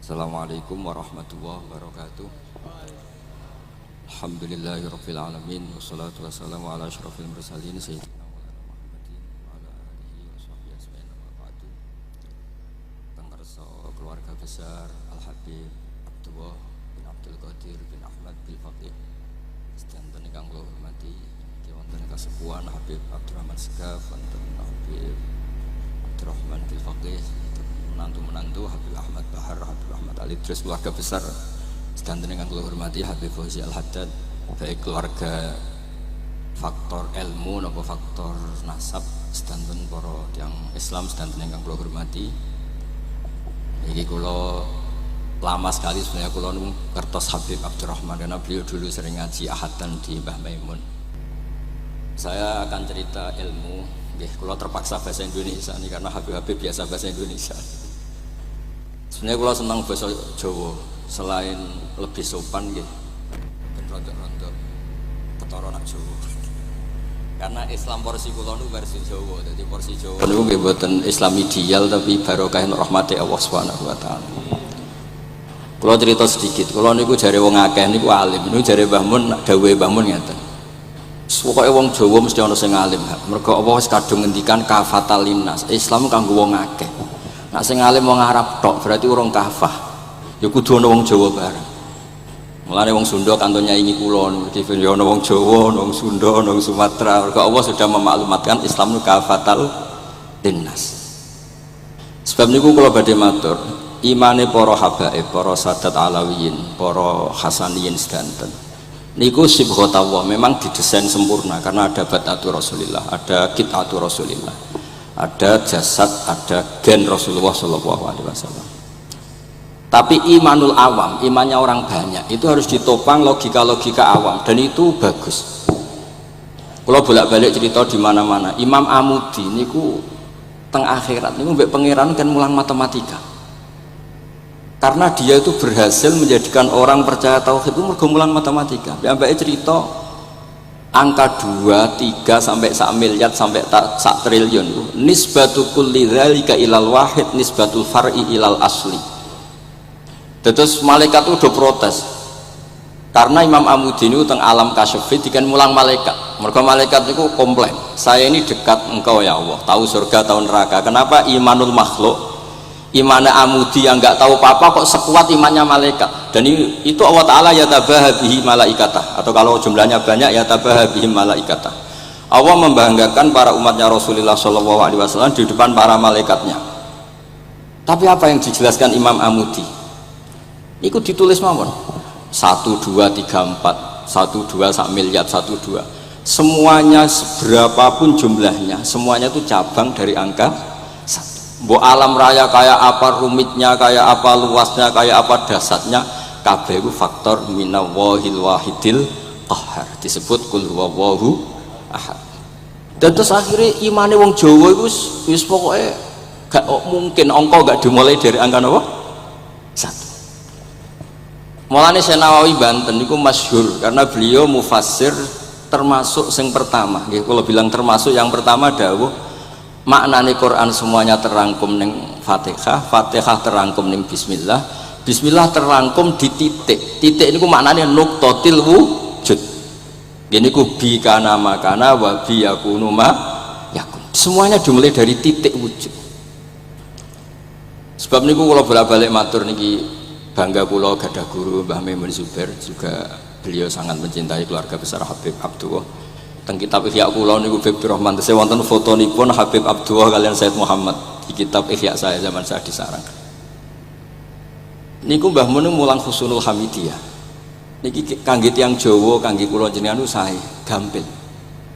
Assalamualaikum warahmatullahi wabarakatuh. Alhamdulillahirabbil alamin wassalatu wassalamu ala asyrofil mursalin sayyidina Muhammadin wa ala alihi washabbihi ajmain amma ba'du. Pangreksa keluarga besar Al Habib Abdullah bin Abdul Qadir bin Ahmad bin Faqih sedanten ingkang kula hormati, wonten kasepuhan Habib Abdurrahman Segaf, wonten Habib Abdurrahman bin Faqih, menantu Habib Ahmad Bahar, Habib Ahmad Ali, terus keluarga besar sedanten ingkang kula hormati Habib Fauzi Al-Haddad, baik keluarga faktor ilmu napa faktor nasab, sedanten para tiyang Islam sedanten ingkang kula hormati. Iki kula lama sekali sebenarnya kula ngertos Habib Abdurrahman karena beliau dulu sering ngaji ahadan di Mbah Maimun. Saya akan cerita ilmu, kula terpaksa bahasa Indonesia nih karena Habib biasa bahasa Indonesia. Sebenarnya kalau senang bahasa Jawa, selain lebih sopan nggih, ben rontok-rontok ketara nak Jawa. Karena Islam porsi kula nu versi Jawa, jadi porsi Jawa niku nggih mboten Islam ideal tapi barokah rahmati Allah Subhanahu wa taala. Kula cerita sedikit, kula niku jare wong akeh niku alim, niku jare Mbah Mun, dawuhe Mbah Mun ngeten. Pokoke wong Jawa mesti ana sing alim, mergo Allah wis kadung ngendikan kafatal linnas, Islam kanggo wong akeh. Nak sing alim wong Arab tok berarti urung kafah. Ya kudu ana wong Jawa bareng. Mulane wong Sunda kanton nyaingi kula niki ya ana wong Jawa, ana wong Sunda, ana wong Sumatera. Mergo Allah sudah memaklumatkan Islam nu kafatal linnas. Sebab niku kula badhe matur, imane para habaib, para sadat alawiyin, para hasaniyin sedanten. Niku sibghatullah memang didesain sempurna karena ada batatu Rasulillah, ada kitatu Rasulillah, ada jasad, ada gen Rasulullah Shallallahu Alaihi Wasallam. Tapi imanul awam, imannya orang banyak itu harus ditopang logika-logika awam dan itu bagus. Kalau bolak-balik cerita di mana-mana, Imam Amudi niku teng akhirat niku mbek pangeran kan mulang matematika. Karena dia itu berhasil menjadikan orang percaya tauhid itu mergo mulang matematika. Sampai cerita angka 2, 3 sampai 1 miliar sampai 1 triliun. Nisbatu kulli dzalika ilal wahid nisbatul far'i ilal asli. Terus malaikat itu udah protes. Karena Imam Amudi ini teng alam kasyafi dikan mulang malaikat. Mergo malaikat itu komplain, "Saya ini dekat engkau ya Allah, tahu surga, tahu neraka. Kenapa imanul makhluk, imannya Amudi yang nggak tahu apa-apa kok sekuat imannya malaikat?" Dan itu Allah Ta'ala yatabaha bihi malaikatah, atau kalau jumlahnya banyak yatabaha bihi malaikatah. Allah membanggakan para umatnya Rasulullah SAW di depan para malaikatnya. Tapi apa yang dijelaskan Imam Amudi? Itu ditulis mawon 1, 2, 3, 4 1, 2, 1 miliar 1, 2 semuanya berapapun jumlahnya semuanya itu cabang dari angka 1. Mbok alam raya kayak apa rumitnya, kayak apa luasnya, kayak apa dasarnya, kabeh itu faktor minallahil wahidil qahhar, disebut kul huwallahu ahad. Dan terus akhirnya imane wong Jawa itu wis pokoknya gak mungkin angka gak dimulai dari angka apa? 1. Mulane Syekh Nawawi Banten niku masyhur karena beliau mufassir termasuk yang pertama. Kalau bilang termasuk yang pertama dawuh maknane Quran semuanya terangkum ning Fatihah, Fatihah terangkum ning Bismillah, Bismillah terangkum di titik. Titik niku maknane nuqtatil wujud. Gini ku bi kana makana wa bi yakunu ma yakun. Semuanya dimulai dari titik wujud. Sebab niku kalau bolak-balik matur niki bangga kula gadah guru Mbah Maimun Zubair, juga beliau sangat mencintai keluarga besar Habib Abdullah. Teng kitab Ihya kula niku Habib Rahman tesih wonten fotonipun Habib Abdullah kalian Said Muhammad di kitab Ihya saya zaman saya di Sarang. Niku Mbah Mun mulang Husnul Hamidiyah. Niki kangge tiyang Jawa, kangge kula jenengan sae gampil.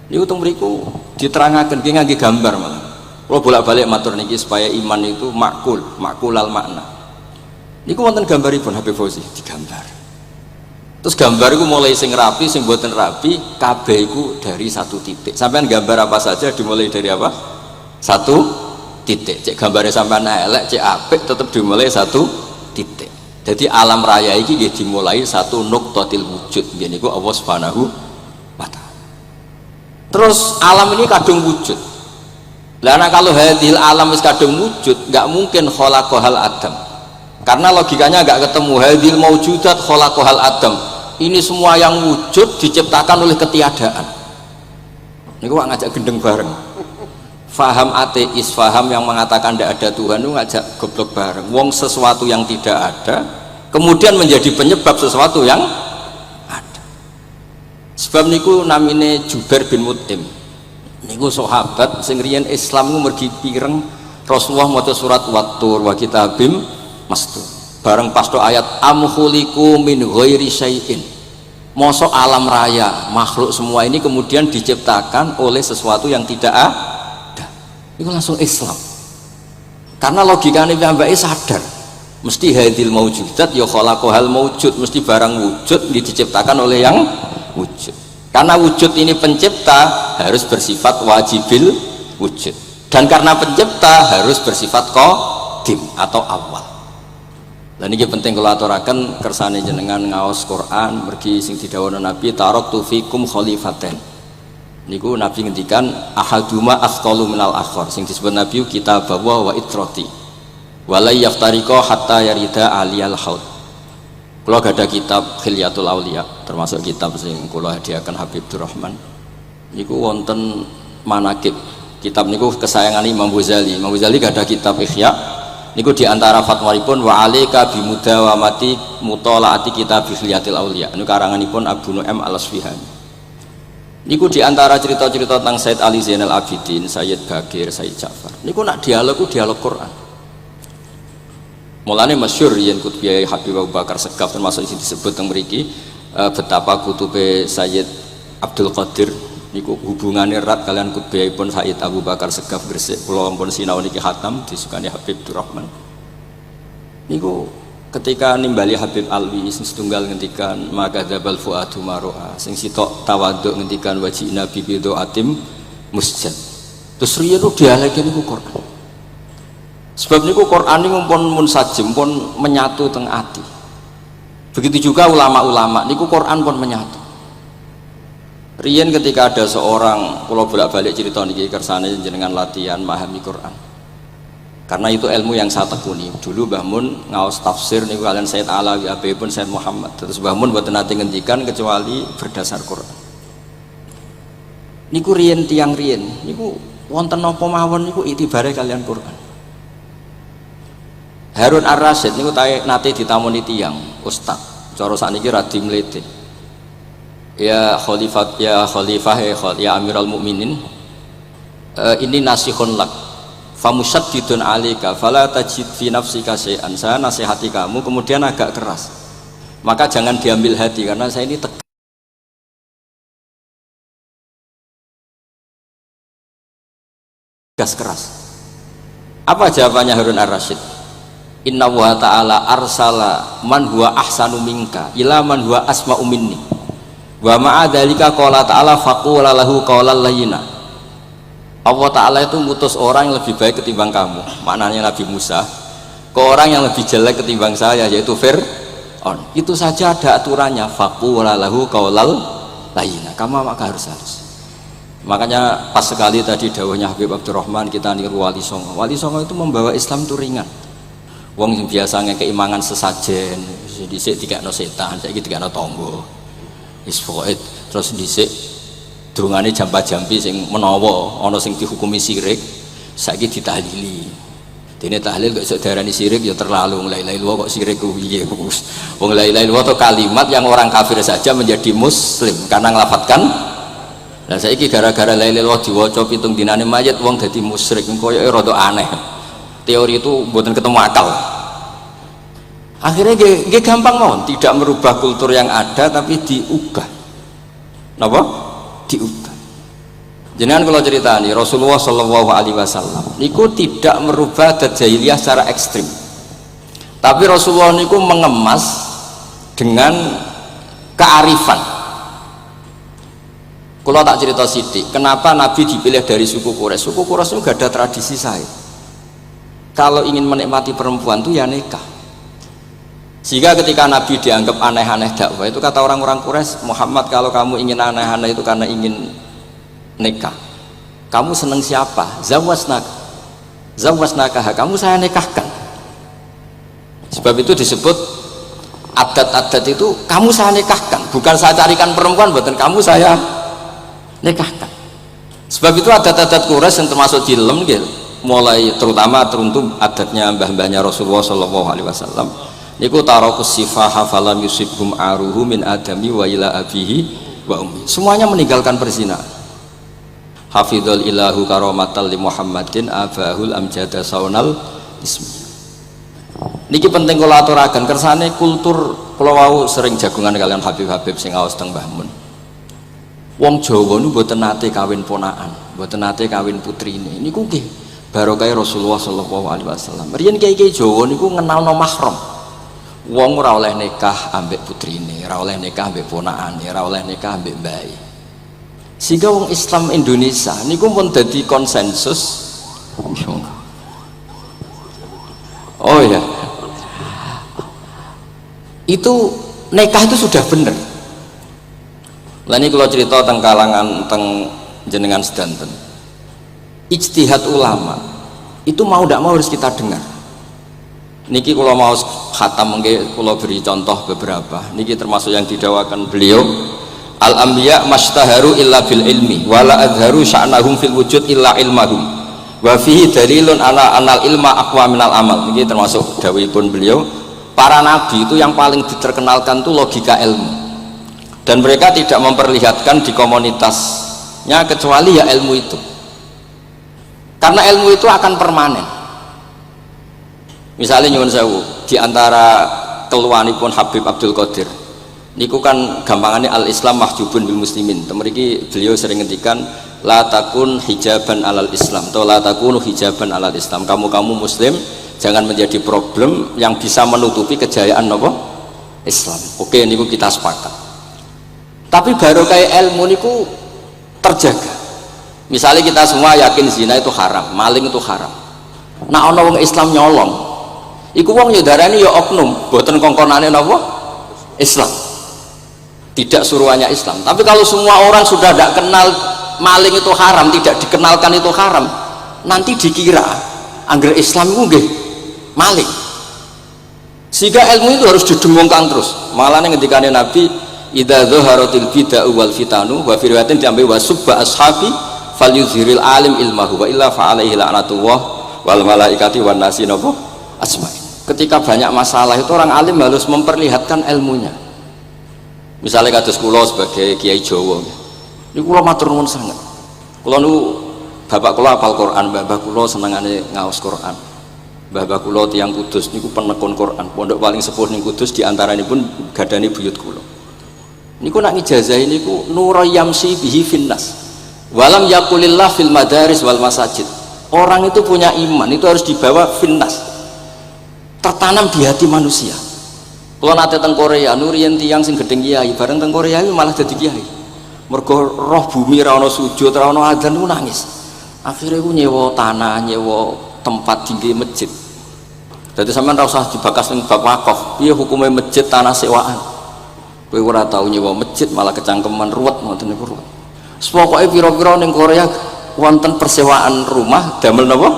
Niku teng mriku diterangaken ki ngangge gambar malah. Kula bolak-balik matur niki supaya iman itu makulal makna. Niku wonten gambaripun Habib Fauzi digambar. Terus gambar itu mulai sing rapi, sing mboten rapi, kabeh iku dari 1 titik. Sampean gambar apa saja dimulai dari apa? 1 titik. Cek gambarnya sampean elek, cek apik tetep dimulai 1 titik. Jadi alam raya iki nggih dimulai 1 nuqtatil wujud. Nggih niku Allah Subhanahu wa taala. Terus alam ini kadung wujud. Lah kalau hadil alam wis kadung wujud, nggak mungkin khalaqahal Adam. karena logikanya nggak ketemu. Hadil maujudat khalaqahal adam, ini semua yang wujud diciptakan oleh ketiadaan. Ini gua ngajak gendeng bareng. Faham ateis, faham yang mengatakan tidak ada Tuhan itu ngajak goblok bareng. Wong sesuatu yang tidak ada kemudian menjadi penyebab sesuatu yang ada. Sebab niku namine Jubair bin Mut'im, niku sahabat sing riyen Islam niku mergi pireng Rasulullah maca surat Wat-Tur wa kitabim mastur. Bareng pas do ayat am khuliqu min ghairi syai'in, mosok alam raya makhluk semua ini kemudian diciptakan oleh sesuatu yang tidak ada. Itu langsung Islam, karena logikanya piyambake sadar mesti hadil maujudat ya khalaqahal maujud, mesti barang wujud diciptakan oleh yang wujud. Karena wujud ini pencipta harus bersifat wajibil wujud, dan karena pencipta harus bersifat qadim atau awal. Dan ini penting kalau aturaken kersane jenengan ngaos Quran mergi sing didhawuhna Nabi taraktu fikum khalifaten. Niku Nabi ngendikan ahaduma asqalu minal akhar, sing disebut Nabi kitab wa itrati wala yaftariqa hatta yarida aliyal haud. Kula gadah kitab Khilyatul Auliya, termasuk kitab sing kula hadiahkan Habib Durrahman. Niku wonten manaqib. Kitab niku kesayangan Imam Ghazali. Imam Ghazali gadah kitab Ihya. Niku diantara fatwalipun wa alaika bimudawamati mutalaati kitab Khilyatul Auliya. Niku karanganipun Abu Nu'aim Al-Asfihani. Niku diantara cerita-cerita tentang Said Ali Zainal Abidin, Sayyid Bagir, Sayyid Ja'far. Niku nak dialog Quran. Mulane masyhur yen Qutbiyai Habib Abu Bakar Segaf termasuk isi disebut teng mriki betapa kutube Sayyid Abdul Qadir niku hubungannya erat kalian Qutbiyaipun Sayyid Abu Bakar Segaf Gresik. Kula ampun sinau niki khatam disukani Habib Durrahman. Niku ketika nimbali Habib Alwi sing setunggal ngendikan maka dzabal fuadu maroa, sing sitok tawaduk ngendikan wajina bibido atim musjad. Terus riyen dialeke niku Quran. Sebab niku Quran niku pun munsajem pun menyatu teng ati. Begitu juga ulama-ulama niku Quran pun menyatu. Riyen ketika ada seorang, kula bolak-balik cerita niki kersane jenengan latihan memahami Quran. Karena itu ilmu yang saya tekuni. Dulu Mbah Mun ngaos tafsir niku kalian Said Alawi Abe pun Said Muhammad. Terus Mbah Mun mboten nate ngendikan kecuali berdasar Quran. Niku riyen tiang riyen niku wonten napa mawon niku itibare kalian Quran. Harun Ar-Rasyid niku nate ditamoni tiang ustaz. Cara sakniki radi mlete. Ya khalifah ya Amirul Mukminin, ini nasihun lak. Famusaddidun alika fala tajid fi nafsika syai'an. Saya nasihati kamu kemudian agak keras, maka jangan diambil hati karena saya ini tegas keras. Apa jawabannya Harun Ar-Rasyid? Inna wa ta'ala arsala man huwa ahsanu minka ila man huwa asma'u minni wa ma'adhalika qala ta'ala faqula lahu qawlan layyina. Allah Ta'ala itu mutus orang yang lebih baik ketimbang kamu, maknanya Nabi Musa, ke orang yang lebih jelek ketimbang saya, yaitu Fir'aun. Itu saja ada aturannya, faqula lahu qaulal layyina, kamu maka harus makanya pas sekali tadi dawuhnya Habib Abdurrahman kita niru Wali Songo. Wali Songo itu membawa Islam itu ringan. Wong yang biasanya keimangan sesajen dhisik dikekno setan, saiki dikekno tangga wis pokoke terus dhisik dungane jampa-jampi sing menawa ana sing dihukumi syirik saiki ditahlili. Dene tahlil kok iso diarani syirik ya terlalu. La ilaha illallah kok syirik ku piye Gus. Wong la ilaha illallah itu kalimat yang orang kafir saja menjadi muslim karena nglafatkan. Lah saiki gara-gara la ilaha illallah diwaca pitung dinane mayit wong dadi musyrik koyoke rada aneh. Teori itu mboten ketemu akal. Akhirnya nggih gampang mawon, tidak merubah kultur yang ada tapi diubah. Napa? Diubah. Jenengan kalau cerita nih Rasulullah Shallallahu Alaihi Wasallam niku tidak merubah adat jahiliyah secara ekstrim, tapi Rasulullah niku mengemas dengan kearifan. Kalau tak cerita sidik, kenapa Nabi dipilih dari suku Quraisy? Suku Quraisy itu gak ada tradisi saya. Kalau ingin menikmati perempuan tuh ya nikah. Sehingga ketika Nabi dianggap aneh-aneh dakwah itu kata orang-orang Quraisy, Muhammad kalau kamu ingin aneh-aneh itu karena ingin nikah. Kamu seneng siapa? Zawasnaka. Zawasnaka, kamu saya nikahkan. Sebab itu disebut adat-adat itu kamu saya nikahkan, bukan saya carikan perempuan, bukan kamu saya nikahkan. Sebab itu adat-adat Quraisy yang termasuk jilem gitu, mulai terutama teruntuk adatnya mbah-mbahnya Rasulullah Shallallahu Alaihi Wasallam. Niku tarakus sifaha falam yusibhum aruhu min adami wa ila abihi wa ummi. Semuanya meninggalkan perzinahan. Hafidhul ilahu karomatal li Muhammadin abahul amjada saunal ismi. Niki penting kula aturaken kersane kultur kula wau sering jagungan kalian Habib-habib sing aos teng Mbah Mun. Wong Jawa niku mboten nate kawin ponakan, mboten nate kawin putrine. Niku nggih barokah Rasulullah sallallahu alaihi wasallam. Riyen kiai-kiai Jawa niku ngenalno mahram. Wong ora oleh nikah ambek putrine, ora oleh nikah ambek ponakane, ora oleh nikah ambek mbae. Sehingga wong Islam Indonesia niku pun dadi konsensus. Oh ya. Itu nikah itu sudah benar. Lah ini kalau cerita tentang kalangan tentang jenengan sedanten, ijtihad ulama itu mau tidak mau harus kita dengar. Niki kalau mau khatam mungkin kalau beri contoh beberapa. Niki termasuk yang didawakan beliau. Al-anbiya mashtaharu illa bil ilmi wala adharu sya'nahum fil wujud illa ilmahum wa fihi dalilun ala anal ilma aqwa minal amal. Niki termasuk dawuhipun beliau. Para nabi itu yang paling diterkenalkan itu logika ilmu. Dan mereka tidak memperlihatkan di komunitasnya kecuali ya ilmu itu, karena ilmu itu akan permanen. Misalnya nyuwun sewu di antara keluhanipun Habib Abdul Qadir niku kan gampangannya al-Islam mahjubun bil muslimin. Mriki beliau sering ngendikan la takun hijaban alal Islam atau la takunu hijaban alal Islam. Kamu muslim jangan menjadi problem yang bisa menutupi kejayaan apa? Islam. Oke, niku kita sepakat. Tapi baru kayak ilmu niku terjaga. Misalnya kita semua yakin zina itu haram, maling itu haram. Nah ana wong Islam nyolong, iku wong yo darani yo oknum, boten kongkonane napa? Islam. Tidak suruhannya Islam. Tapi kalau semua orang sudah tidak kenal maling itu haram, tidak dikenalkan itu haram, nanti dikira angger Islam itu nggih maling. Sehingga ilmu itu harus didengungkan terus. Malah ngendikane Nabi idza dhaharatil bid'ah wal fitanu wa fi riwayatin diambil wa subba ashabi falyuzhiril alim ilmahu wa illa fa alaihi la'natullah wal malaikati wan nasi napa ajmain. Ketika banyak masalah itu orang alim harus memperlihatkan ilmunya. Misalnya kados kula sebagai kiai Jawa niku kula matur nuwun sanget. Kula niku bapak kula hafal Quran, mbah kula senengane ngaos Quran. Mbah kula tiyang Kudus niku penekun Quran. Pondok paling sepuh ning Kudus diantaranipun gadani buyut kula. Niku nak ngijazah niku nura yamsi bihi finnas walam yakulillah fil madaris wal masajid. Orang itu punya iman itu harus dibawa finnas, tertanam di hati manusia. Kalau nate teng Korea nurian tiang sing gedeng kiai bareng teng Korea itu malah jadi kiai mergo roh bumi ra ono sujud ra ono adzan niku nangis. Akhirnya ku nyewa tanah, nyewa tempat tinggi masjid. Jadi sampean ra usah dibakas ning bab wakaf. Piye hukume masjid tanah sewaan? Kowe ora tau nyewa masjid malah kecangkeman ruwet ngoten niku ruwet. Pokoke pira-pira ning Korea wonten persewaan rumah damel napa?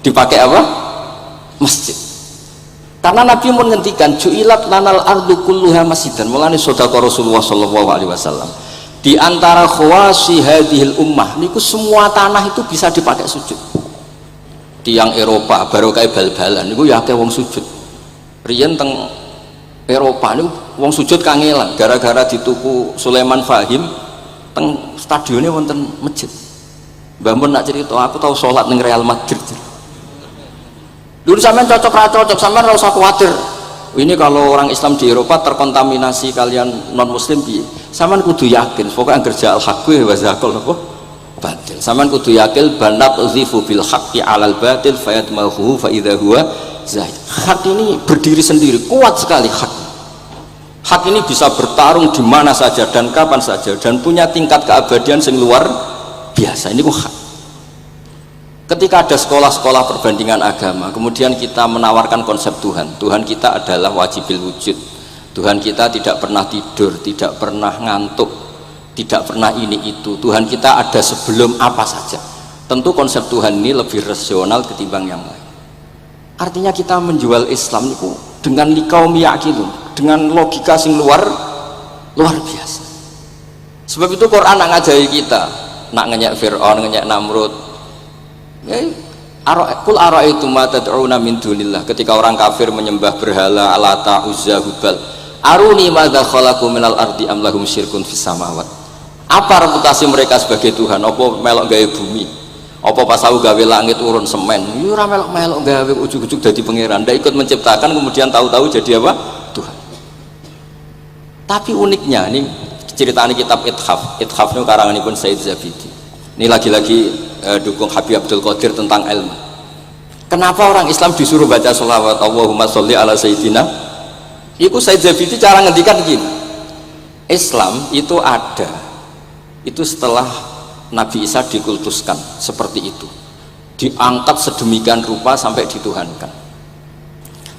Dipakai apa? Masjid. Karena Nabi pun ngendikan ju'ilat lanal ardu kulluha masjidan. Mulane sedekah Rasulullah sallallahu alaihi wasallam. Di antara khawasi hadhil ummah niku semua tanah itu bisa dipakai sujud. Tiang Eropa baru kayak bal-balan niku ya akeh wong sujud. Riyen teng Eropa niku wong sujud kangelan gara-gara dituku Sulaiman Fahim teng stadionnya wonten masjid. Mbah Mun nak cerita aku tahu sholat ning Real Madrid. Dulu sampean cocok ra cocok, sampean ora usah khawatir. Ini kalau orang Islam di Eropa terkontaminasi kalian non muslim piye? Sampean kudu yakin pokoknya angger ja'al haqqi wa zaqal apa? Batil. Sampean kudu yakin banat uzifu bil haqqi 'alal batil fayatmahu fa idza huwa zahid. Hak ini berdiri sendiri, kuat sekali hak. Hak ini bisa bertarung di mana saja dan kapan saja dan punya tingkat keabadian yang luar biasa. Ini hak. Ketika ada sekolah-sekolah perbandingan agama, kemudian kita menawarkan konsep Tuhan. Tuhan kita adalah wajibil wujud. Tuhan kita tidak pernah tidur, tidak pernah ngantuk, tidak pernah ini itu. Tuhan kita ada sebelum apa saja. Tentu konsep Tuhan ini lebih rasional ketimbang yang lain. Artinya kita menjual Islam itu dengan likaum yakin, dengan logika sing luar biasa. Sebab itu Quran nak ngajari kita, nak ngenyek Fir'aun, ngenyek Namrud. Kul ara'aitum ma tad'una min dunillah, ketika orang kafir menyembah berhala Lata, Uzza, Hubal. Aruni madza khalaqu minal ardi am lahum syirkun fis samawat. Apa reputasi mereka sebagai Tuhan? Apa melok gawe bumi? Apa pas tahu gawe langit urun semen? Ya ora melok gawe ujug-ujug dadi pangeran. Ndak ikut menciptakan kemudian tahu-tahu jadi apa? Tuhan. Tapi uniknya ini ceritanya kitab Ithaf itu karanganipun Said Zabidi. Ini lagi-lagi dukung Habib Abdul Qadir tentang ilmu. Kenapa orang Islam disuruh baca sholawat Allahumma sholli ala sayyidina? Itu Said Zabidi cara ngendikan gini, Islam itu ada itu setelah Nabi Isa dikultuskan seperti itu, diangkat sedemikian rupa sampai dituhankan.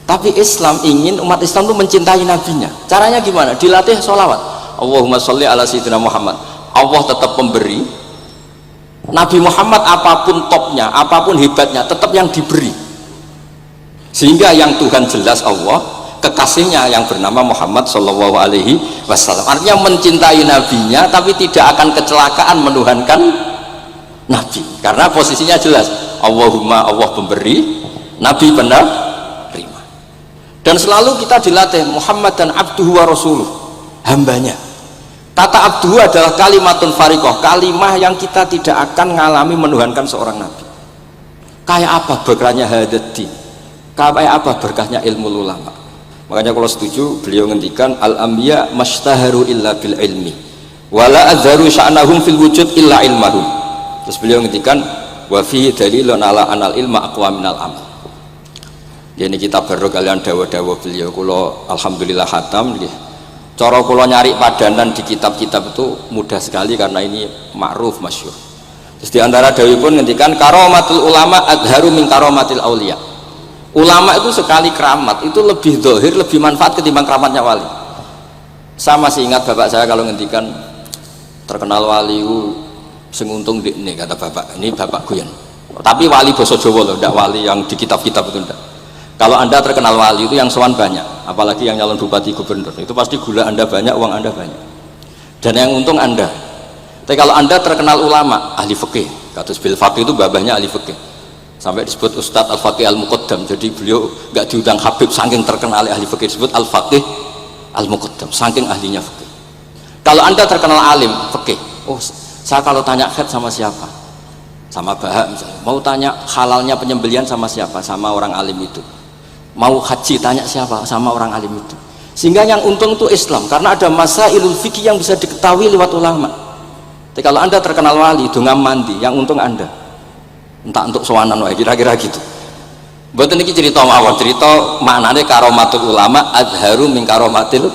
Tapi Islam ingin umat Islam itu mencintai nabinya. Caranya gimana? Dilatih sholawat Allahumma sholli ala sayyidina Muhammad. Allah tetap pemberi, Nabi Muhammad apapun topnya, apapun hebatnya, tetap yang diberi. Sehingga yang Tuhan jelas Allah, kekasihnya yang bernama Muhammad Shallallahu Alaihi Wasallam. Artinya mencintai nabinya, tapi tidak akan kecelakaan menuhankan nabi, karena posisinya jelas. Allahumma, Allah pemberi, Nabi penerima. Dan selalu kita dilatih Muhammad dan abduhu wa rasuluh, hambanya. Kata abduhu adalah kalimatun fariqoh, kalimah yang kita tidak akan mengalami menuhankan seorang nabi. Kayak apa berkahnya hadati, kayak apa berkahnya ilmu ulama. Makanya kalau setuju beliau ngendikan al-anbiya mastaharu illa bil ilmi wala adharu sya'nahum fil wujud illa ilmahum. Terus beliau ngendikan wa fihi dalilun ala anal ilma aqwa minal amal. Ini kita baru kalian dawa-dawa beliau kula alhamdulillah khatam nggih. Cara kula nyari padanan di kitab-kitab itu mudah sekali karena ini ma'ruf masyhur. Terus di antara dawuhipun ngendikan karamatul ulama adharu min karamatil auliya. Ulama itu sekali keramat itu lebih zahir, lebih manfaat ketimbang keramatnya wali. Saya masih ingat bapak saya kalau ngendikan terkenal wali sing untung ini, kata bapak, ini bapak Guyan. Tapi wali basa Jawa loh, tidak wali yang di kitab-kitab itu tidak. Kalau anda terkenal wali itu yang sowan banyak, apalagi yang nyalon bupati gubernur, itu pasti gula anda banyak, uang anda banyak, dan yang untung anda. Tapi kalau anda terkenal ulama, ahli fikih, kata bil faqih itu babahnya ahli fikih, sampai disebut Ustadz Al-Faqih Al-Muqaddam. Jadi beliau nggak diundang Habib saking terkenal ahli fikih, disebut Al-Faqih Al-Muqaddam saking ahlinya fikih. Kalau anda terkenal alim fikih, oh saya kalau tanya khed sama siapa, sama Bahak misalnya, mau tanya halalnya penyembelian sama siapa, sama orang alim itu. Mau haji tanya siapa, sama orang alim itu. Sehingga yang untung itu Islam, karena ada masailul fikih yang bisa diketahui lewat ulama. Tapi kalau anda terkenal wali dengan mandi, yang untung anda entah untuk sowanan wae, kira-kira gitu. Mboten iki cerita mawon, cerita maknane karomatul ulama adharu min karomatil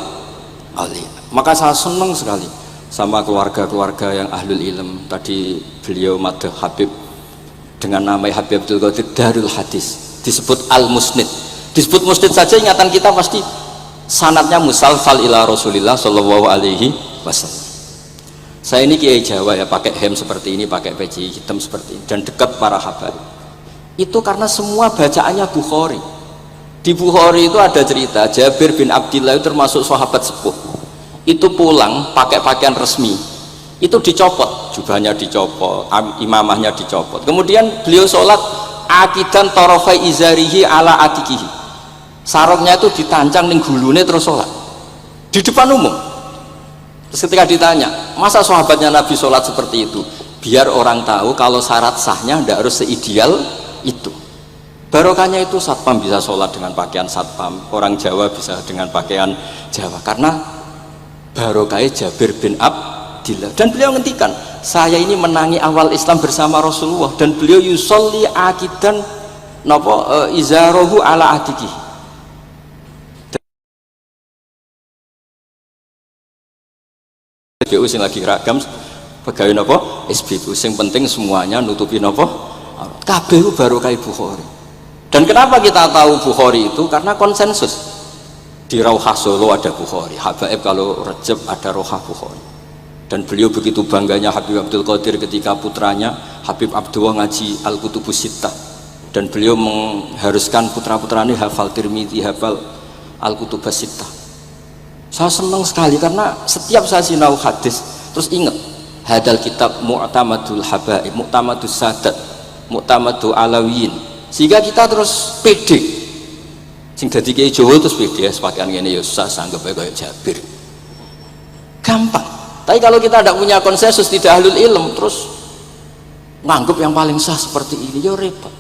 auliya. Maka saya senang sekali sama keluarga-keluarga yang ahlul ilm. Tadi beliau madhah Habib dengan nama Habib Abdul Qadir Darul Hadis, disebut Al-Musnid. Disebut musnid saja ingatan kita pasti sanadnya musalsal ila Rasulillah Shallallahu Alaihi Wasallam. Saya ini kiai Jawa ya, pakai hem seperti ini, pakai peci hitam seperti ini, dan dekat para habaib. Itu karena semua bacaannya Bukhari. Di Bukhari itu ada cerita Jabir bin Abdillah itu termasuk sahabat sepuh. Itu pulang pakai pakaian resmi, itu dicopot, jubahnya dicopot, imamahnya dicopot. Kemudian beliau sholat akidan torofai izarihi ala atikihi. Sarungnya itu ditancang ning gulune terus sholat di depan umum. Terus ketika ditanya, masa sahabatnya Nabi sholat seperti itu? Biar orang tahu kalau syarat sahnya tidak harus seideal itu. Barokahnya itu satpam bisa sholat dengan pakaian satpam, orang Jawa bisa dengan pakaian Jawa, karena barokahnya Jabir bin Abdillah. Dan beliau ngendikan, saya ini menangi awal Islam bersama Rasulullah, dan beliau yusolli akidan izarohu ala atikihi. SBU sing lagi ragam pegawai nopo SBU sing penting semuanya nutupi nopo kabeh barokah Bukhari. Dan kenapa kita tahu Bukhari itu? Karena konsensus di Rauhah Solo ada Bukhari, Habaib kalau Rejab ada Rauhah Bukhari. Dan beliau begitu bangganya Habib Abdul Qadir ketika putranya Habib Abdullah ngaji Al-Kutubus Sittah dan beliau mengharuskan putra-putranya hafal Tirmidzi, hafal Al-Kutubas Sittah. Saya senang sekali karena setiap saya sinau hadis terus ingat hadal kitab mu'tamadul habaib, mu'tamadus sadat, mu'tamadul alawiyin, sehingga kita terus pede. Sing dadi kiai Jawa terus pede sepakaian ngene ya susah sanggep kayak Jabir. Gampang. Tapi kalau kita tidak punya konsensus, tidak ahlul ilm, terus nganggep yang paling sah seperti ini, ya repot.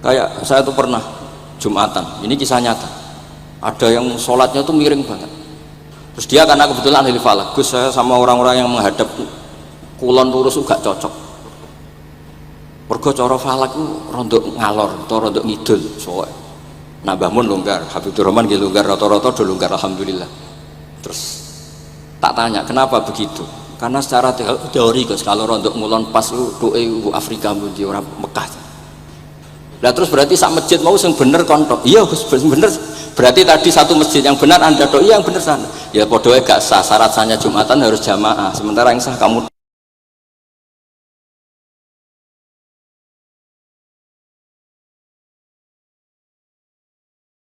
Kayak saya tuh pernah Jumatan, ini kisah nyata. Ada yang sholatnya tuh miring banget. Terus dia karena kebetulan ahli falak, Gus saya sama orang-orang yang menghadap kulon lurus gak cocok. Mergo cara falak itu rondok ngalor atau rondok ngidul. Soalnya nambah mun longgar, Habibur Rahman nggih longgar, rata-rata do longgar alhamdulillah. Terus tak tanya kenapa begitu, karena secara teori Gus kalau rondok ngulon pas doe Afrika mundi orang Mekah. Lah terus berarti sak masjid mau sing bener kontok. Iya Gus bener. Berarti tadi satu masjid yang benar Anda doi yang bener sana. Ya podoe gak sah, syarat sahnya Jumatan harus jamaah. Sementara yang sah kamu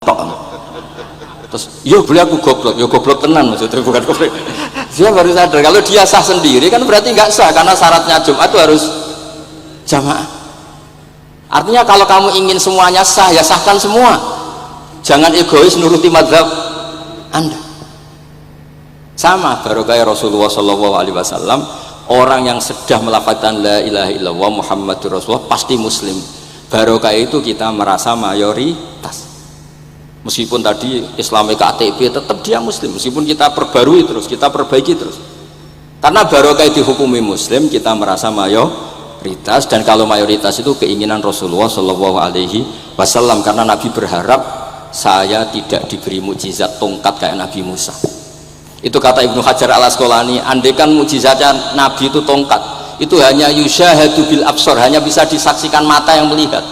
tok. Terus yo boleh aku goblok, yo goblok tenan maksudnya bukan goblok. Dia baru sadar kalau dia sah sendiri kan berarti nggak sah karena syaratnya Jumat itu harus jamaah. Artinya kalau kamu ingin semuanya sah ya sahkan semua, jangan egois nuruti mazhab Anda. Sama barokah Rasulullah SAW, orang yang sudah melafazkan la ilaha illallah Muhammadur Rasulullah pasti muslim. Barokah itu kita merasa mayoritas. Meskipun tadi Islamnya KTP tetap dia muslim, meskipun kita perbarui terus, kita perbaiki terus. Karena barokah dihukumi muslim, kita merasa mayoritas, dan kalau mayoritas itu keinginan Rasulullah SAW, karena Nabi berharap saya tidak diberi mukjizat tongkat kayak Nabi Musa. Itu kata Ibnu Hajar Al Asqalani, andaikan mukjizatnya Nabi itu tongkat, itu hanya yusyahadu bil absar, hanya bisa disaksikan mata yang melihat.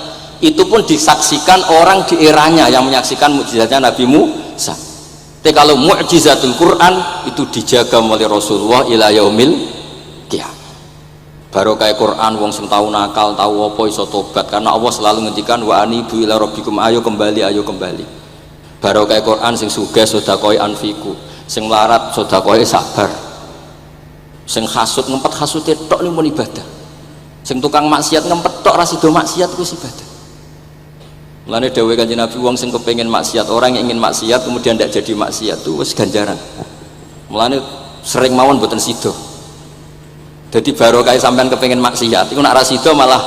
Itu pun disaksikan orang di eranya yang menyaksikan mukjizatnya Nabi Musa. Tapi kalau mukjizatul Quran itu dijaga oleh Rasulullah ila yaumil qiyamah. Barokah Quran wong sing tau nakal, tau apa iso tobat, karena Allah selalu ngendikan wa anibu ila rabbikum, ayo kembali, ayo kembali. Barokah Quran sing sugih sedekah anfiku, sing melarat sedekah sabar, sing hasud ngempet hasute tok niku ibadah, sing tukang maksiat ngempet tok ra sida maksiat kuwi ibadah. Mulane dawuh Kanjeng Nabi, wong sing kepengin maksiat, orang yang ingin maksiat kemudian tidak jadi maksiat itu wis ganjaran. Mulane sering mawon mboten sida. Jadi barokah sampean kepengin maksiat iku nak ra sida malah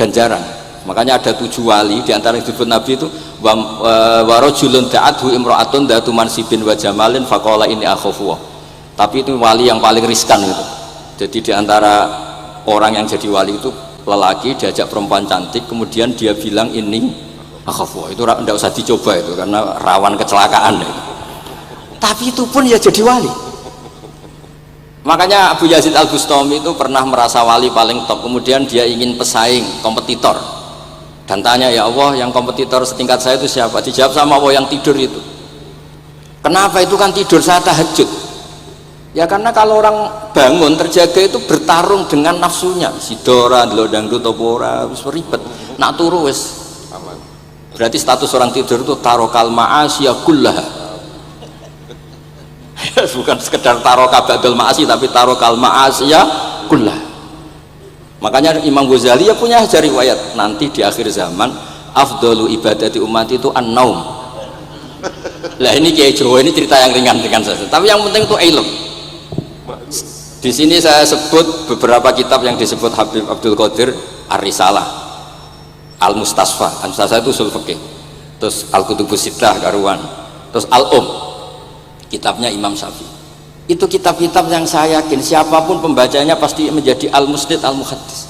ganjaran. Makanya ada 7 wali di antara yang disebut Nabi itu wa rajulun da'athu imra'atun datu mansibin wa jamalin faqala inni akhafu. Tapi itu wali yang paling riskan itu. Jadi di antara orang yang jadi wali itu lelaki diajak perempuan cantik, kemudian dia bilang ini akhafu. Itu tidak usah dicoba itu karena rawan kecelakaan itu. Tapi itu pun ya jadi wali. Makanya Abu Yazid Al-Bustami itu pernah merasa wali paling top, kemudian dia ingin pesaing kompetitor dan tanya, ya Allah yang kompetitor setingkat saya itu siapa? Dijawab sama Allah, yang tidur itu. Kenapa? Itu kan tidur saya tahajud. Ya karena kalau orang bangun terjaga itu bertarung dengan nafsunya, sidora delok dangdut apa ora wis ribet, nak turu wis aman. Berarti status orang tidur itu tarokal ma'asya kullaha. Bukan sekedar taroka ba'dal ma'asi, tapi tarokal ma'asya kullaha. Makanya Imam Ghazali ya punya riwayat nanti di akhir zaman afdalu ibadati umat itu an-naum. Lah ini Kiai Jawa ini cerita yang ringan-ringan saja, tapi yang penting itu ilmu. Di sini saya sebut beberapa kitab yang disebut Habib Abdul Qadir Ar-Risalah, Al-Mustasfa. Al-Mustasfa itu usul fikih. Terus Al-Kutubus Sittah karuan. Terus kitabnya Imam Syafi'i. Itu kitab-kitab yang saya yakin siapapun pembacanya pasti menjadi al-musnid al-muhaddis.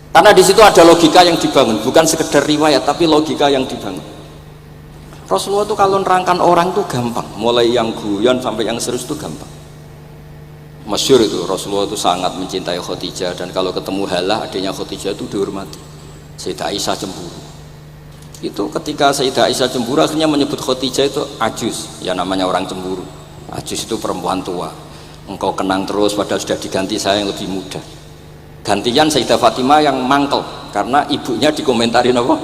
Karena di situ ada logika yang dibangun, bukan sekedar riwayat tapi logika yang dibangun. Rasulullah itu kalau nerangkan orang itu gampang, mulai yang guyon sampai yang serius itu gampang. Masyhur itu Rasulullah itu sangat mencintai Khadijah, dan kalau ketemu Halah adiknya Khadijah itu dihormati. Sayyidah Aisyah cemburu. Itu ketika Sayyidah Aisyah cemburu akhirnya menyebut Khadijah itu ajus, ya namanya orang cemburu. Ajus itu perempuan tua. Engkau kenang terus padahal sudah diganti saya yang lebih muda. Gantian Sayyidah Fatimah yang mangkel karena ibunya dikomentarin apa?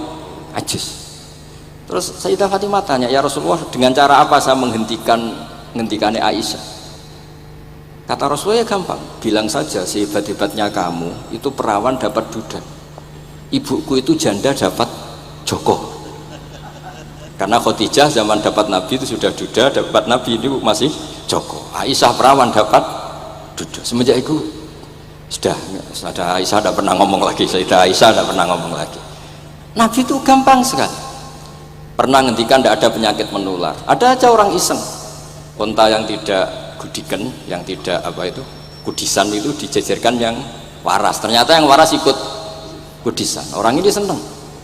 Ajus. Terus Sayyidah Fatimah tanya, ya Rasulullah, dengan cara apa saya menghentikannya Aisyah? Kata Rasulullah, ya gampang, bilang saja sehebat-hebatnya kamu itu perawan dapat duda, ibuku itu janda dapat joko. Karena Khadijah zaman dapat Nabi itu sudah duda, dapat Nabi itu masih joko. Aisyah perawan dapat duda. Semenjak itu sudah Aisyah tidak pernah ngomong lagi. Sayyidah Aisyah tidak pernah ngomong lagi. Nabi itu gampang sekali. Pernah ngendikan tidak ada penyakit menular. Ada aja orang iseng, unta yang tidak gudikan, yang tidak apa itu kudisan itu dijejerkan yang waras. Ternyata yang waras ikut kudisan. Orang ini senang.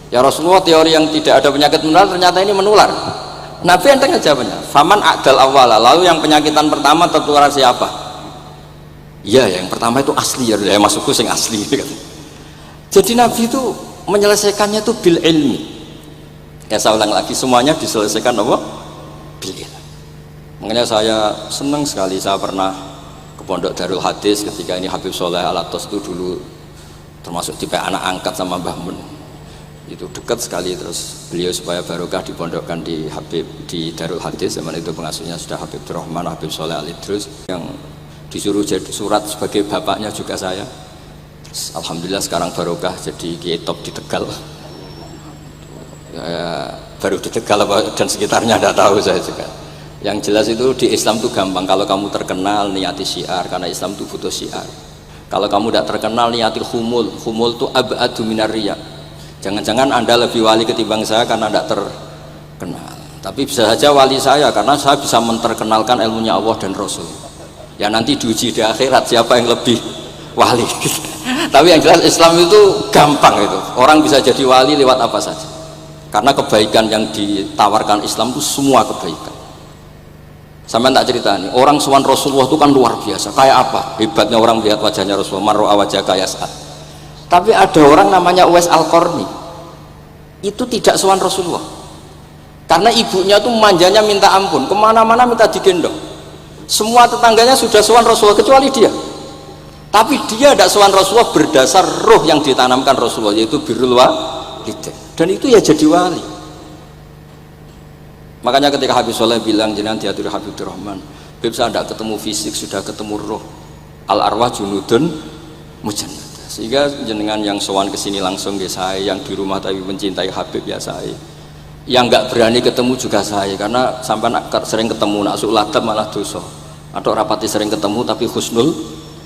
Ya Rasulullah, teori yang tidak ada penyakit menular ternyata ini menular. Nabi enteng aja jawabannya. Faman a'dal awwala, lalu yang penyakitan pertama tertular siapa? Iya, yang pertama itu asli ya, masukku sing asli. Jadi Nabi itu menyelesaikannya itu bil ilmi. Ya saya ulang lagi, semuanya diselesaikan apa? Bil ilmi. Makanya saya senang sekali, saya pernah ke Pondok Darul Hadis ketika ini Habib Soleh Al-Atos itu dulu termasuk tipe anak angkat sama Mbah Mun. Itu dekat sekali, terus beliau supaya barokah dipondokkan di Darul Hadis. Zaman itu pengasuhnya sudah Habib Rahman, Habib Soleh Al-Idrus yang disuruh jadi surat sebagai bapaknya juga saya. Terus, alhamdulillah sekarang barokah jadi kiai top di Tegal. Ya, baru di Tegal dan sekitarnya tidak tahu saya juga. Yang jelas itu di Islam itu gampang. Kalau kamu terkenal niati syiar, karena Islam itu butuh syiar. Kalau kamu tidak terkenal niati humul itu ab'adu minar riya. Jangan-jangan Anda lebih wali ketimbang saya karena tidak terkenal. Tapi bisa saja wali saya karena saya bisa menterkenalkan ilmunya Allah dan Rasul. Ya nanti diuji di akhirat siapa yang lebih wali. Tapi yang jelas Islam itu gampang itu. Orang bisa jadi wali lewat apa saja. Karena kebaikan yang ditawarkan Islam itu semua kebaikan. Sampai tak cerita nih, orang sowan Rasulullah itu kan luar biasa. Kayak apa? Hebatnya orang lihat wajahnya Rasulullah, mar'a wajhaka yas'ad. Tapi ada orang namanya Uwais Al-Qarni. Itu tidak sowan Rasulullah. Karena ibunya tuh manjanya minta ampun, kemana-mana minta digendong. Semua tetangganya sudah sowan Rasulullah kecuali dia. Tapi dia tidak sowan Rasulullah berdasar roh yang ditanamkan Rasulullah, yaitu birrul walidain. Dan itu ya jadi wali. Makanya ketika Habib Soleh bilang jenengan diatur Habib Rahman, Habib saya tidak ketemu fisik, sudah ketemu roh. Al arwah junudun mujannadah. Sehingga jenengan yang sowan kesini langsung ya saya, yang di rumah tapi mencintai Habib ya saya. Yang nggak berani ketemu juga saya, karena sampai sering ketemu nak suladab malah dosa. Atau rapati sering ketemu tapi husnul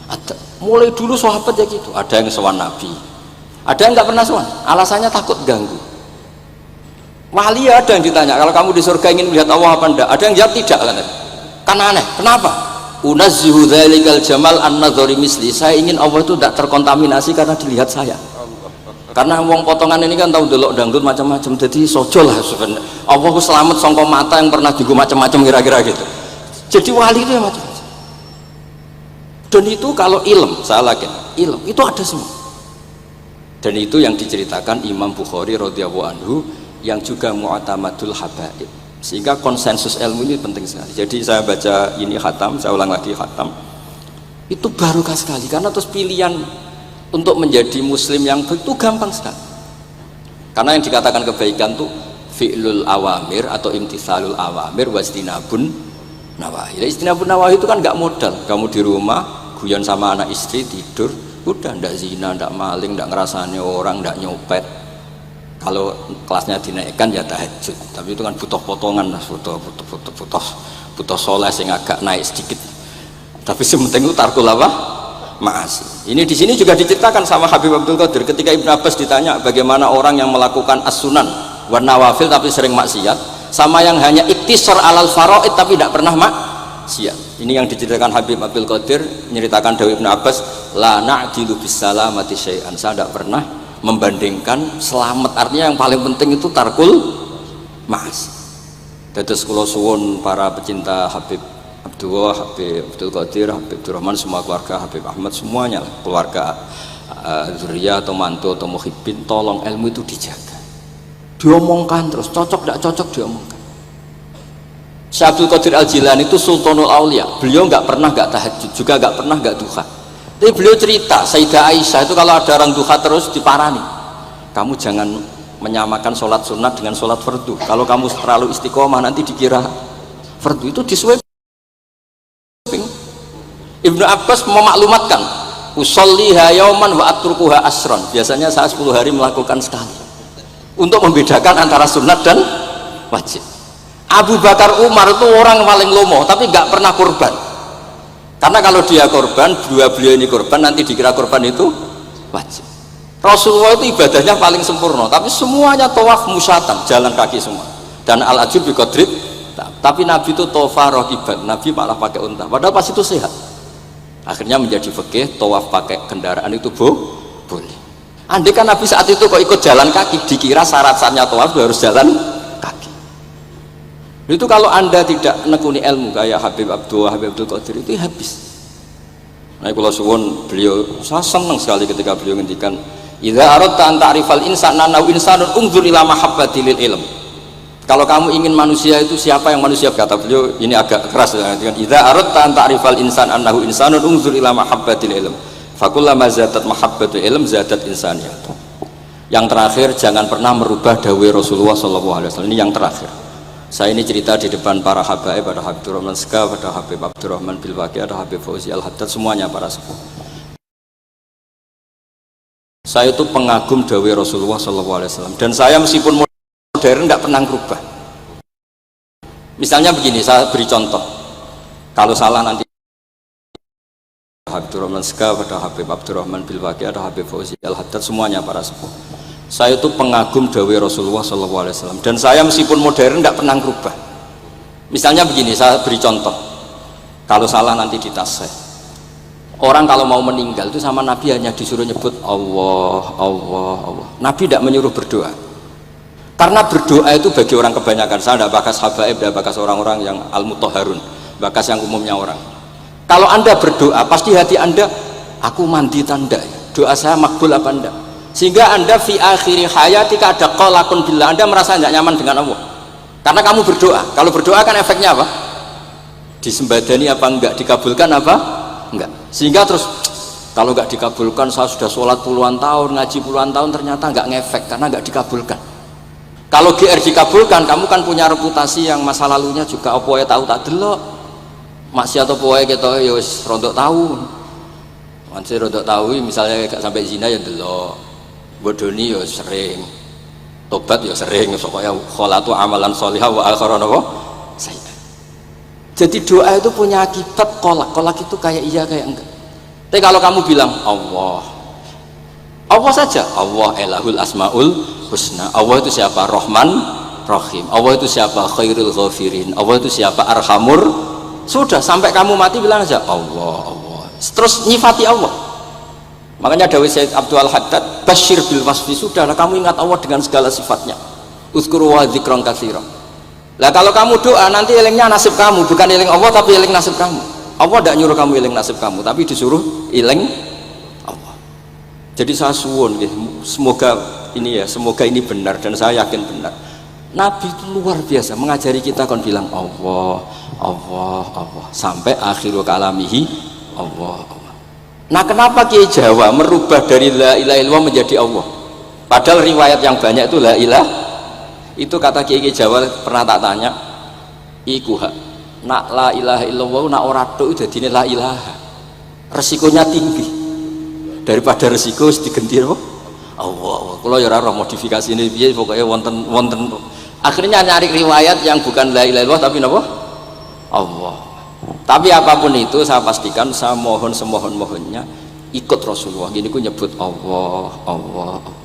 ada. Mulai dulu sahabat ya gitu. Ada yang sowan Nabi, ada yang nggak pernah sowan, alasannya takut ganggu. Wali ada yang ditanya, kalau kamu di surga ingin melihat Allah apa enggak? Ada yang jawab tidak kan aneh. Kenapa? Unazzihu dzalikal jamal an-nadhari misli. Saya ingin Allah itu tidak terkontaminasi karena dilihat saya. Karena wong potongan ini kan tahu delok dangdut macam-macam, jadi sojo lah sebenarnya. Allah selamat songkok mata yang pernah digu macam-macam kira-kira gitu. Jadi wali itu yang macam-macam. Dan itu kalau ilm, saya yakin ilm itu ada semua. Dan itu yang diceritakan Imam Bukhari radhiyallahu anhu, yang juga mu'tamadul habaib. Sehingga konsensus ilmu ini penting sekali. Jadi saya baca ini khatam, saya ulang lagi khatam. Itu barokah sekali karena terus pilihan untuk menjadi muslim yang baik itu gampang sekali. Karena yang dikatakan kebaikan itu fi'lul awamir atau imtithalul awamir wastinabun nawahi. Istinabun nawahi itu kan nggak modal. Kamu di rumah guyon sama anak istri tidur, udah ndak zina, ndak maling, ndak ngerasani orang, ndak nyopet. Kalau kelasnya dinaikkan ya tahajud. Tapi itu kan butuh potongan, butuh soleh sing agak naik sedikit. Tapi sementing itu tarkul apa? Ma'asi. Ini di sini juga diceritakan sama Habib Abdul Qadir ketika Ibn Abbas ditanya bagaimana orang yang melakukan as-sunan wa nawafil tapi sering maksiat, sama yang hanya iktisar alal faraid tapi tidak pernah maksiat. Ini yang diceritakan Habib Abdul Qadir menceritakan dari Ibn Abbas, la na'dilu bis salamati syai'an. Saya tidak pernah membandingkan selamat, artinya yang paling penting itu tarkul ma'asi. Dados kula suwun para pecinta Habib Abdullah, Habib Abdul Qadir, Habib Abdul Rahman, semua keluarga Habib Ahmad, semuanya keluarga zuriyah atau mantu atau muhibbin, tolong ilmu itu dijaga, diomongkan terus, cocok tidak cocok diomongkan. Syekh Abdul Qadir Al-Jilani itu Sultanul Aulia, beliau nggak pernah nggak tahajud, juga nggak pernah nggak duha. Tapi beliau cerita, Sayyidah Aisyah itu kalau ada orang duha terus diparani, kamu jangan menyamakan sholat sunat dengan sholat fardu. Kalau kamu terlalu istiqomah nanti dikira fardu. Itu disweping. Ibnu Abbas memaklumatkan, usolliha yauman wa atrukuha asron. Biasanya saya 10 hari melakukan sekali untuk membedakan antara sunat dan wajib. Abu Bakar Umar itu orang paling lomo tapi nggak pernah korban, karena kalau dia korban, beliau ini korban, nanti dikira korban itu wajib. Rasulullah itu ibadahnya paling sempurna, tapi semuanya tawaf musyatan, jalan kaki semua, dan al-ajub biqadrit. Tapi Nabi itu tofa rokiban, Nabi malah pakai unta, padahal pas itu sehat. Akhirnya menjadi fikih, tawaf pakai kendaraan itu boleh. Andai kan Nabi saat itu kok ikut jalan kaki, dikira syarat-syaratnya tawaf harus jalan kaki. Itu kalau anda tidak nekuni ilmu kayak Habib Abdul Qadir itu habis. Nah kalau suwun beliau, saya senang sekali ketika beliau ngendikan, idza aradta an ta'rifal insana naw insanun unzur ila mahabbati lil ilm. Kalau kamu ingin manusia itu siapa yang manusia, kata beliau ini agak keras dengan idza aradta an ta'rifal insana annahu insanun unzur ila mahabbati lil ilm. Fakullama zadat mahabbatul ilm zadat insaniyah. Yang terakhir, jangan pernah merubah dawai Rasulullah SAW. Ini yang terakhir. Saya ini cerita di depan para habaib, ada Habib Rahman Sekaf, ada Habib Abdurrahman Bilwaqi, ada Habib Fauzi Al-Haddad, semuanya para sepuh. Saya itu pengagum dawai Rasulullah SAW, dan saya meskipun modern nggak pernah berubah. Misalnya begini, saya beri contoh. Kalau salah nanti Habib Rahman Sekaf, ada Habib Abdurrahman Bilwaqi, ada Habib Fauzi Al-Haddad, semuanya para sepuh. Saya itu pengagum dawai Rasulullah SAW, dan saya meskipun modern nggak pernah berubah. Misalnya begini, saya beri contoh. Kalau salah nanti ditasih. Orang kalau mau meninggal itu sama Nabi hanya disuruh nyebut Allah, Allah, Allah. Nabi tidak menyuruh berdoa. Karena berdoa itu bagi orang kebanyakan, saya tidak bakas habaib, tidak bakas orang-orang yang al-mutahharun, bakas yang umumnya orang. Kalau anda berdoa, pasti hati anda, aku mandi tanda, doa saya makbul apa enggak? Sehingga anda fi akhiri hayatika ada qalakun billah, anda merasa tidak nyaman dengan Allah karena kamu berdoa. Kalau berdoa kan efeknya apa? Disembadani apa enggak, dikabulkan apa enggak. Sehingga terus kalau enggak dikabulkan, saya sudah sholat puluhan tahun, ngaji puluhan tahun, ternyata enggak ngefek karena enggak dikabulkan. Kalau GR dikabulkan, kamu kan punya reputasi yang masa lalunya juga apa ya tahu tak delok maksiat apa wae kita ya wis rondok tahu. Masih rondok tahu misalnya gak sampai zina ya delok. Bodoni ya sering, tobat ya sering, pokoknya kholatu amalan sholihah wa akhiran apa? Jadi doa itu punya akibat kolak itu kayak iya kayak enggak. Tapi kalau kamu bilang Allah, Allah saja, Allah elahul asmaul husna. Allah itu siapa? Rahman, Rahim. Allah itu siapa? Khairul ghafirin. Allah itu siapa? Arhamur. Sudah, sampai kamu mati bilang aja Allah, Allah. Terus nyifati Allah. Makanya dawai Sayyid Abdul Al-Haddad, basyir bil wasfi, sudahlah kamu ingat Allah dengan segala sifatnya. Uzkuru wa dzikran katsiran. Lah kalau kamu doa nanti elingnya nasib kamu, bukan eling Allah tapi eling nasib kamu. Allah tidak nyuruh kamu eling nasib kamu, tapi disuruh eling Allah. Jadi saya suwun, semoga ini benar, dan saya yakin benar. Nabi itu luar biasa mengajari kita, kan bilang Allah, Allah, Allah, sampai akhirul kalamihi Allah, Allah. Nah kenapa Kiai Jawa merubah dari la ilaha illallah menjadi Allah? Padahal riwayat yang banyak itu la ilah. Itu kata Kiai Jawa, pernah tak tanya, iku hak nak la ilaha illallah nak ora tok dadine la ilaha. Resikonya tinggi. Daripada resiko digenti apa? Allah. Kalau ya ora modifikasi ini piye, pokoknya wonten. Akhirnya nyari riwayat yang bukan la ilaha illallah tapi napa? Allah. Tapi apapun itu saya pastikan, saya mohon semohon-mohonnya ikut Rasulullah. Gini ku nyebut Allah, Allah, Allah.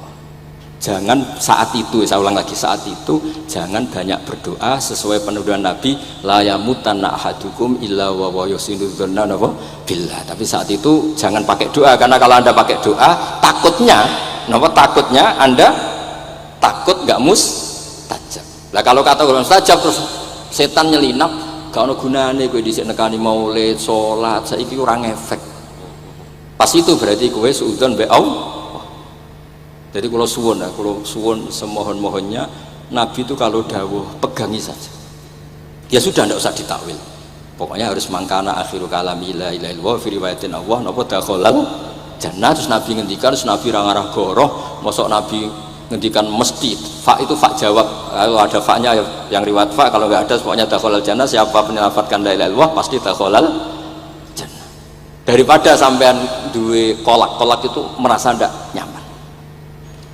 Jangan saat itu, saya ulang lagi, saat itu jangan banyak berdoa sesuai penuduhan Nabi, la yamutanna ahadukum illa wa yuhsinu dzanna billah. Tapi saat itu jangan pakai doa, karena kalau anda pakai doa takutnya anda takut nggak mustajab. Lah kalau kata orang mustajab terus setan nyelinap, gak ada gunanya gue disini nekani maulid, sholat, saiki kurang efek. Pas itu berarti gue suudzon be Allah. Jadi kalau suwun semohon-mohonnya Nabi itu kalau dawuh pegangi saja. Ya sudah, tidak usah ditakwil. Pokoknya harus mangkana akhiru kalami la ilaha illallah fi riwayatin Allah napa dakhalal jannah. Terus Nabi ngendikan, terus Nabi ra ngarah goroh, mosok Nabi ngendikan mesti fa itu fa jawab. Kalau ada fa-nya yang riwayat fa, kalau enggak ada pokoknya dakhalal jannah, siapa menyelamatkan la ilaha illallah pasti dakhalal jannah. Daripada sampean duwe kolak-kolak itu merasa ndak nyaman.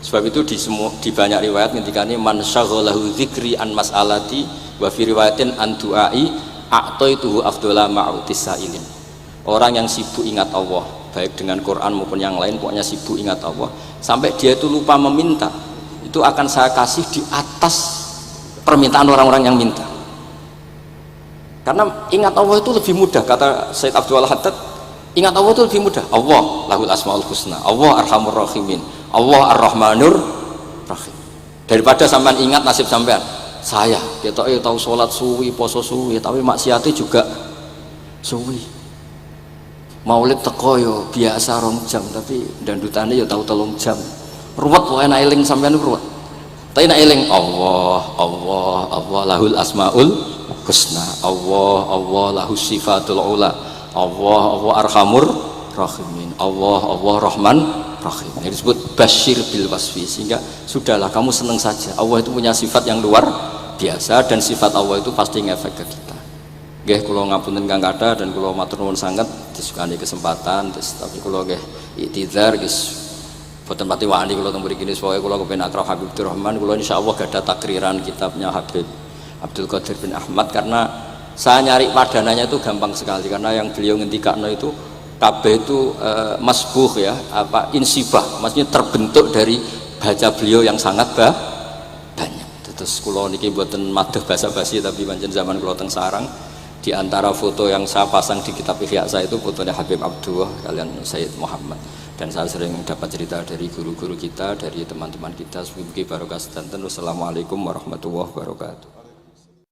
Sebab itu di banyak riwayat ngendikane man syaghalahu dzikri an mas'alati wa fi riwayatin an du'ai a'taituhu afdhala ma'utis sa'ilin. Orang yang sibuk ingat Allah, baik dengan Quran maupun yang lain, pokoknya sibuk ingat Allah sampai dia itu lupa meminta, itu akan saya kasih di atas permintaan orang-orang yang minta. Karena ingat Allah itu lebih mudah, kata Sayyid Abdul Haddad, ingat Allah itu lebih mudah. Allah lahul asmaul husna, Allah arhamur rahimin, Allah ar-rahmanur rahim. Daripada sampean ingat nasib sampean, saya kita tahu sholat suwi, poso suwi, tapi maksiatnya juga suwi. Maulid teko yo biasa 2 jam, tapi dandutane yo tahu 3 jam. Ruwet wae enak eling sampean ruwet. Tapi enak eling Allah, Allah, Allah lahul asmaul husna, Allah, Allah lahus sifatul ula, Allah, Allah arhamur rahimin, Allah, Allah rahman rahim. Ini disebut basyir bil wasfi, sehingga sudahlah kamu senang saja. Allah itu punya sifat yang luar biasa dan sifat Allah itu pasti ngefek ke kita. Nggih kula ngapunten Kang Kada dan kula matur nuwun sanget disukani kesempatan, tapi kula nggih iktidar guys boten pati wani kula teng mriki niki pokoke kula kepen akrab Habib Abdurrahman. Kula insyaallah gadah takriran kitabnya Habib Abdul Qadir bin Ahmad, karena saya nyari padanannya itu gampang sekali, karena yang beliau ngendikakno itu kabeh itu masbuh ya, apa insibah, maksudnya terbentuk dari baca beliau yang sangat banyak. Terus kula niki mboten madoh basa-basi, tapi pancen zaman kula teng sarang, di antara foto yang saya pasang di kitab Ihya saya itu fotonya Habib Abdullah kalian Sayyid Muhammad. Dan saya sering dapat cerita dari guru-guru kita, dari teman-teman kita. Semoga barokah sedanten. Wassalamualaikum warahmatullahi wabarakatuh.